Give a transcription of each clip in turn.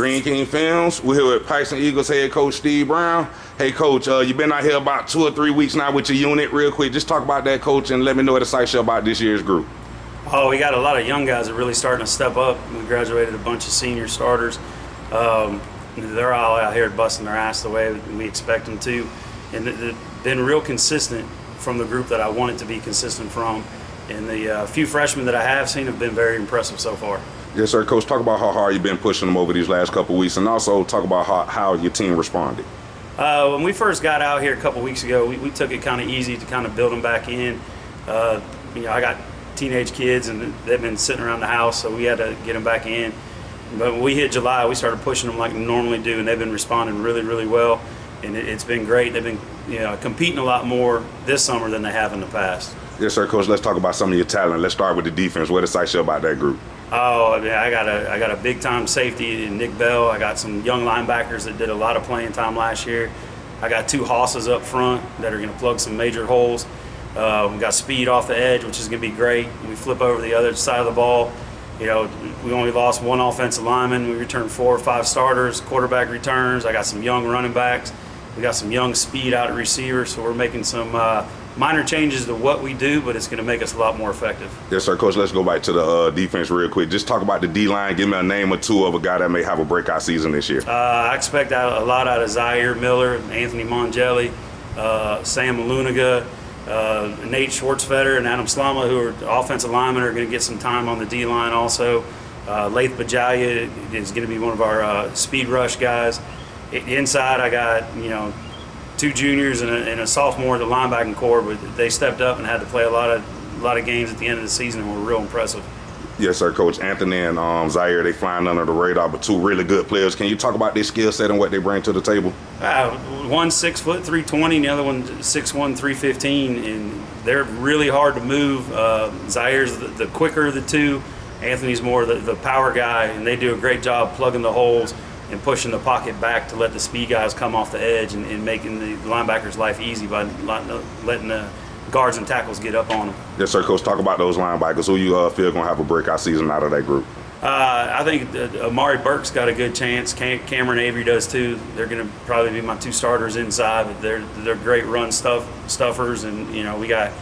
DreamKingz Films. We're here with Paxon Eagles head coach Steve Brown. Hey, coach, you've been out here about 2 or 3 weeks now with your unit. Real quick, just talk about that, coach, and let me know what excites you about this year's group. Oh, we got a lot of young guys that are really starting to step up. We graduated a bunch of senior starters. They're all out here busting their ass the way we expect them to. And they've been real consistent from the group that I wanted to be consistent from. And the few freshmen that I have seen have been very impressive so far. Yes, sir. Coach, talk about how hard you've been pushing them over these last couple of weeks, and also talk about how your team responded. When we first got out here a couple weeks ago, we took it kind of easy to kind of build them back in. I got teenage kids, and they've been sitting around the house, so we had to get them back in. But when we hit July, we started pushing them like we normally do, and they've been responding really, really well. And it's been great. They've been competing a lot more this summer than they have in the past. Yes, sir, Coach. Let's talk about some of your talent. Let's start with the defense. What excites you about that group? Oh, I mean, I got a big time safety in Nick Bell. I got some young linebackers that did a lot of playing time last year. I got 2 hosses up front that are going to plug some major holes. We got speed off the edge, which is going to be great. We flip over the other side of the ball. We only lost 1 offensive lineman. We returned 4 or 5 starters, quarterback returns. I got some young running backs. We got some young speed out at receiver, so we're making some minor changes to what we do, but it's going to make us a lot more effective. Yes, sir, Coach. Let's go back to the defense real quick. Just talk about the D-line. Give me a name or 2 of a guy that may have a breakout season this year. I expect a lot out of Zaire Miller, Anthony Mongelli, Sam Maluniga, Nate Schwartzfetter, and Adam Slama, who are offensive linemen, are going to get some time on the D-line also. Laith Bajalia is going to be one of our speed rush guys. Inside, I got 2 juniors and a sophomore at the linebacking core, but they stepped up and had to play a lot of games at the end of the season and were real impressive. Yes, sir, Coach. Anthony and Zaire, they flying under the radar, but 2 really good players. Can you talk about their skill set and what they bring to the table? One's 6 foot 320, and the other one's 6'1", 315, and they're really hard to move. Zaire's the quicker of the 2. Anthony's more the power guy, and they do a great job plugging the holes and pushing the pocket back to let the speed guys come off the edge and making the linebackers' life easy by letting the guards and tackles get up on them. Yes, sir, Coach. Talk about those linebackers. Who you feel going to have a breakout season out of that group? I think Amari Burke's got a good chance. Cameron Avery does too. They're going to probably be my 2 starters inside. But they're great run stuffers, and we got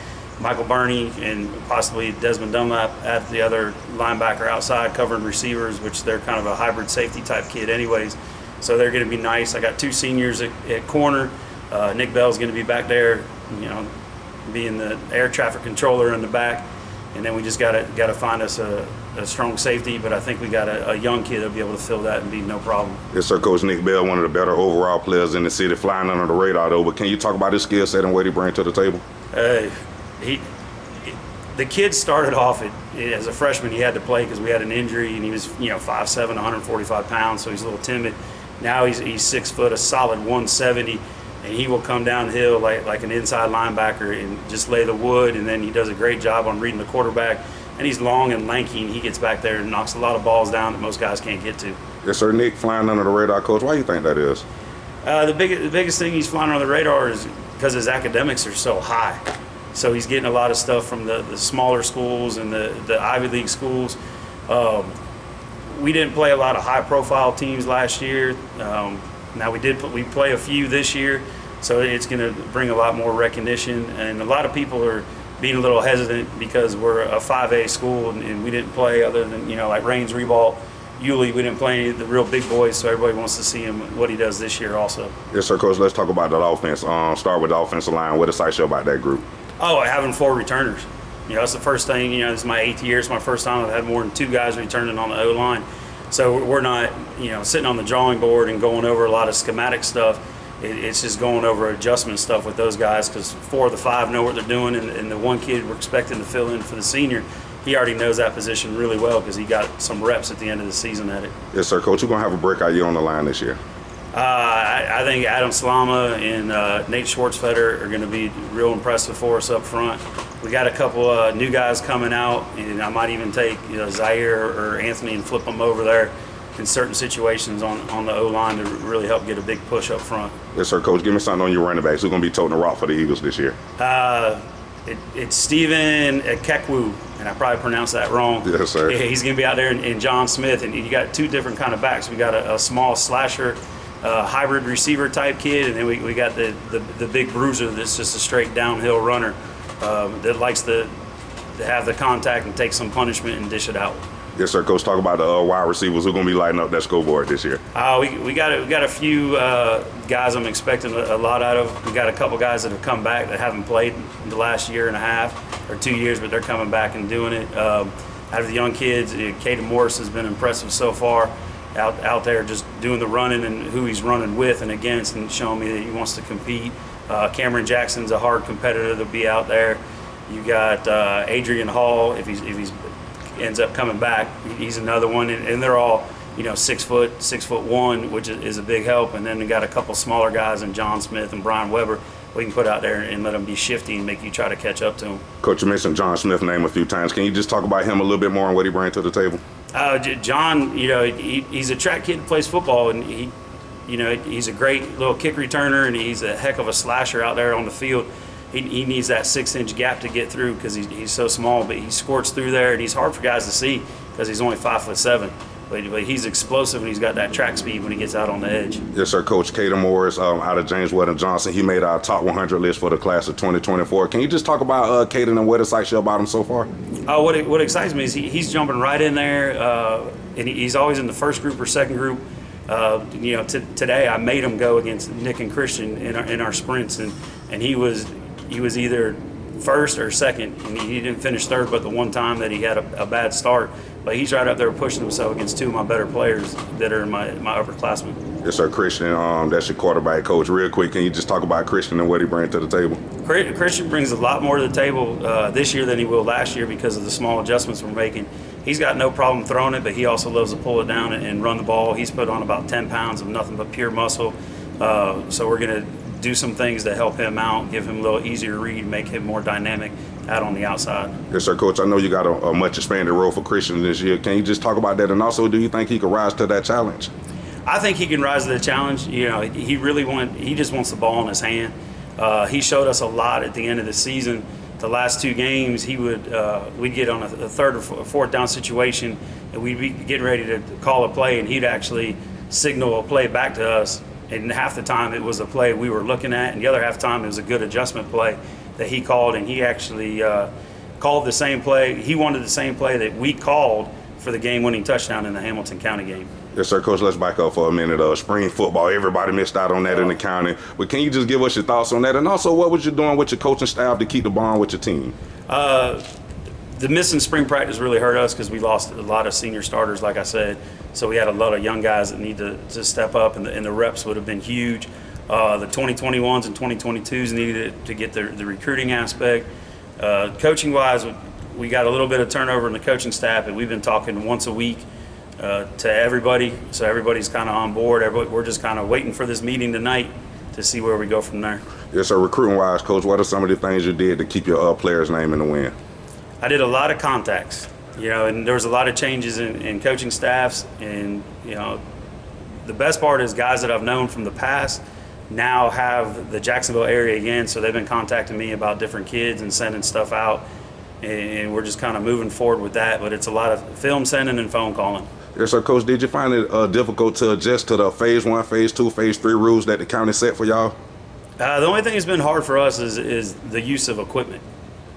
Michael Burney and possibly Desmond Dunlap at the other linebacker outside covering receivers, which they're kind of a hybrid safety type kid anyways. So they're going to be nice. I got 2 seniors at corner. Nick Bell's going to be back there, being the air traffic controller in the back. And then we just got to find us a strong safety, but I think we got a young kid that'll be able to fill that and be no problem. Yes, sir, Coach. Nick Bell, one of the better overall players in the city, flying under the radar though. But can you talk about his skill set and what he brings to the table? The kid started off as a freshman. He had to play because we had an injury, and he was 5'7", 145 pounds, so he's a little timid. Now he's 6 foot, a solid 170, and he will come downhill like an inside linebacker and just lay the wood. And then he does a great job on reading the quarterback. And he's long and lanky, and he gets back there and knocks a lot of balls down that most guys can't get to. Yes, sir. Nick, flying under the radar, Coach. Why do you think that is? The biggest thing he's flying under the radar is because his academics are so high. So he's getting a lot of stuff from the smaller schools and the Ivy League schools. We didn't play a lot of high-profile teams last year. Now we play a few this year, so it's going to bring a lot more recognition. And a lot of people are being a little hesitant because we're a 5A school and we didn't play other than like Raines, Reebalt, Yulee. We didn't play any of the real big boys, so everybody wants to see him what he does this year also. Yes, sir, Coach. Let's talk about that offense. Start with the offensive line. What excites you about that group? Oh, having 4 returners. That's the first thing. This is my 8th year. It's my first time I've had more than 2 guys returning on the O-line. So we're not, sitting on the drawing board and going over a lot of schematic stuff. It's just going over adjustment stuff with those guys because 4 of the 5 know what they're doing, and the one kid we're expecting to fill in for the senior, he already knows that position really well because he got some reps at the end of the season at it. Yes, sir, Coach. You're going to have a breakout year on the line this year. I think Adam Slama and Nate Schwartzfetter are going to be real impressive for us up front. We got a couple new guys coming out, and I might even take Zaire or Anthony and flip them over there in certain situations on the O-line to really help get a big push up front. Yes, sir, Coach. Give me something on your running backs. Who's going to be toting the rock for the Eagles this year? It's Steven Ekekwu, and I probably pronounced that wrong. Yes, sir. Yeah, he's going to be out there, and John Smith, and you got two different kind of backs. We got a small slasher, hybrid receiver type kid, and then we got the big bruiser that's just a straight downhill runner that likes to have the contact and take some punishment and dish it out. Yes, sir. Coach, talk about the wide receivers who are going to be lighting up that scoreboard this year. We got a few guys I'm expecting a lot out of. We got a couple guys that have come back that haven't played in the last year and a half or 2 years, but they're coming back and doing it. Out of the young kids, Kaden Morrison has been impressive so far. Out there just doing the running and who he's running with and against, and showing me that he wants to compete. Cameron Jackson's a hard competitor that'll be out there. You got Adrian Hall, if he's ends up coming back, he's another one, and they're all 6'1", which is a big help. And then we got a couple smaller guys in John Smith and Brian Weber we can put out there and let them be shifty and make you try to catch up to them. Coach, you mentioned John Smith's name a few times. Can you just talk about him a little bit more and what he brings to the table? John, he's a track kid that plays football, and he's a great little kick returner, and he's a heck of a slasher out there on the field. He needs that 6-inch gap to get through because he's so small, but he squirts through there, and he's hard for guys to see because he's only 5'7". But he's explosive, and he's got that track speed when he gets out on the edge. Yes, sir. Coach Kaden Morrison out of James Weldon Johnson. He made our top 100 list for the class of 2024. Can you just talk about Kaden and what excites you about him so far? What excites me is he's jumping right in there, and he's always in the first group or second group. Today I made him go against Nick and Christian in our sprints, and he was either first or second, and he didn't finish third, but the one time that he had a bad start. But he's right up there pushing himself against two of my better players that are my upperclassmen. Yes, sir. Christian, that's your quarterback coach. Real quick, can you just talk about Christian and what he brings to the table? Christian brings a lot more to the table this year than he will last year because of the small adjustments we're making. He's got no problem throwing it, but he also loves to pull it down and run the ball. He's put on about 10 pounds of nothing but pure muscle. So we're going to do some things to help him out, give him a little easier read, make him more dynamic out on the outside. Yes, sir. Coach, I know you got a much expanded role for Christian this year. Can you just talk about that? And also, do you think he could rise to that challenge? I think he can rise to the challenge. He just wants the ball in his hand. He showed us a lot at the end of the season. The last two games, we'd get on a third or fourth down situation, and we'd be getting ready to call a play, and he'd actually signal a play back to us. And half the time it was a play we were looking at, and the other half the time it was a good adjustment play that he called, and he actually called the same play. He wanted the same play that we called for the game-winning touchdown in the Hamilton County game. Yes, sir. Coach, let's back up for a minute. Spring football, everybody missed out on that in the county. But can you just give us your thoughts on that? And also, what was you doing with your coaching staff to keep the bond with your team? The missing spring practice really hurt us because we lost a lot of senior starters, like I said. So we had a lot of young guys that need to step up, and the reps would have been huge. The 2021s and 2022s needed to get the recruiting aspect. Coaching-wise, we got a little bit of turnover in the coaching staff, and we've been talking once a week to everybody. So everybody's kind of on board. We're just kind of waiting for this meeting tonight to see where we go from there. Yes, sir. Recruiting-wise, Coach, what are some of the things you did to keep your players' name in the win? I did a lot of contacts, and there was a lot of changes in coaching staffs, and the best part is guys that I've known from the past now have the Jacksonville area again, so they've been contacting me about different kids and sending stuff out, and we're just kind of moving forward with that, but it's a lot of film sending and phone calling. Yes, sir. Coach, did you find it difficult to adjust to the Phase 1, Phase 2, Phase 3 rules that the county set for y'all? The only thing that's been hard for us is the use of equipment.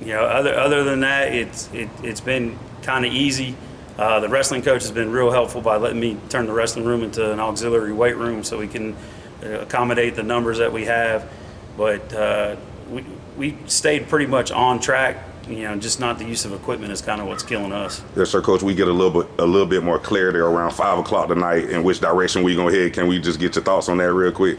Other than that, it's been kind of easy. The wrestling coach has been real helpful by letting me turn the wrestling room into an auxiliary weight room so we can accommodate the numbers that we have. But we stayed pretty much on track. Just not the use of equipment is kind of what's killing us. Yes, sir, Coach. We get a little bit more clarity around 5 o'clock tonight. In which direction we gonna head? Can we just get your thoughts on that real quick?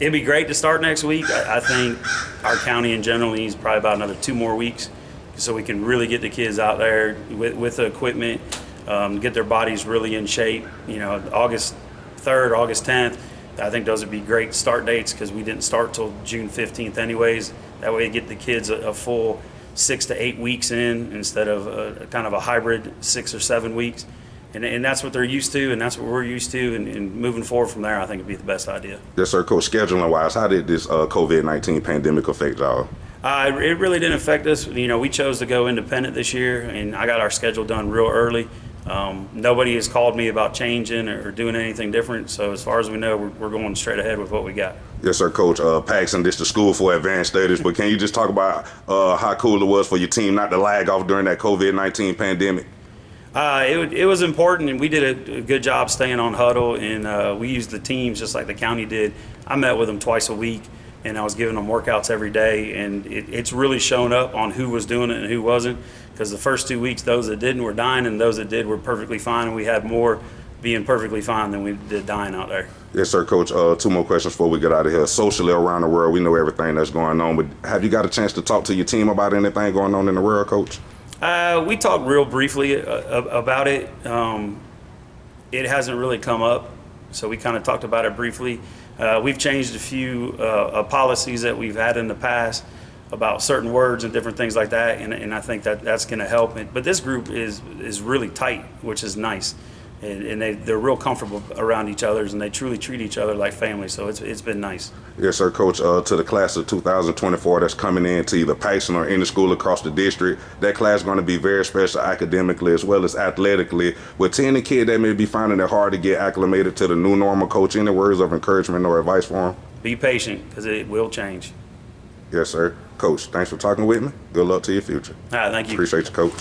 It'd be great to start next week. I think our county in general needs probably about another 2 more weeks so we can really get the kids out there with the equipment, get their bodies really in shape. August 3rd, August 10th, I think those would be great start dates because we didn't start till June 15th anyways. That way you get the kids a full 6 to 8 weeks in instead of kind of a hybrid 6 or 7 weeks. And that's what they're used to, and that's what we're used to, and moving forward from there, I think it'd be the best idea. Yes, sir, Coach. Scheduling-wise, how did this COVID-19 pandemic affect y'all? It really didn't affect us. You know, we chose to go independent this year, and I got our schedule done real early. Nobody has called me about changing or doing anything different, so as far as we know, we're going straight ahead with what we got. Yes, sir, Coach. Paxon, this is the School for Advanced Studies, but can you just talk about how cool it was for your team not to lag off during that COVID-19 pandemic? It was important, and we did a good job staying on huddle, and we used the teams just like the county did. I met with them twice a week, and I was giving them workouts every day, and it's really shown up on who was doing it and who wasn't, because the first 2 weeks, those that didn't were dying, and those that did were perfectly fine, and we had more being perfectly fine than we did dying out there. Yes, sir, Coach. 2 more questions before we get out of here. Socially around the world, we know everything that's going on, but have you got a chance to talk to your team about anything going on in the world, Coach? We talked real briefly about it. It hasn't really come up, so we kind of talked about it briefly. We've changed a few policies that we've had in the past about certain words and different things like that, and I think that's going to help. But this group is really tight, which is nice, and they're real comfortable around each other, and they truly treat each other like family. So it's been nice. Yes, sir, Coach. To the class of 2024 that's coming in to either Paxon or any school across the district, that class is going to be very special academically as well as athletically. With any kid that may be finding it hard to get acclimated to the new normal, Coach, any words of encouragement or advice for them? Be patient, because it will change. Yes, sir. Coach, thanks for talking with me. Good luck to your future. All right, thank you. Appreciate you, Coach.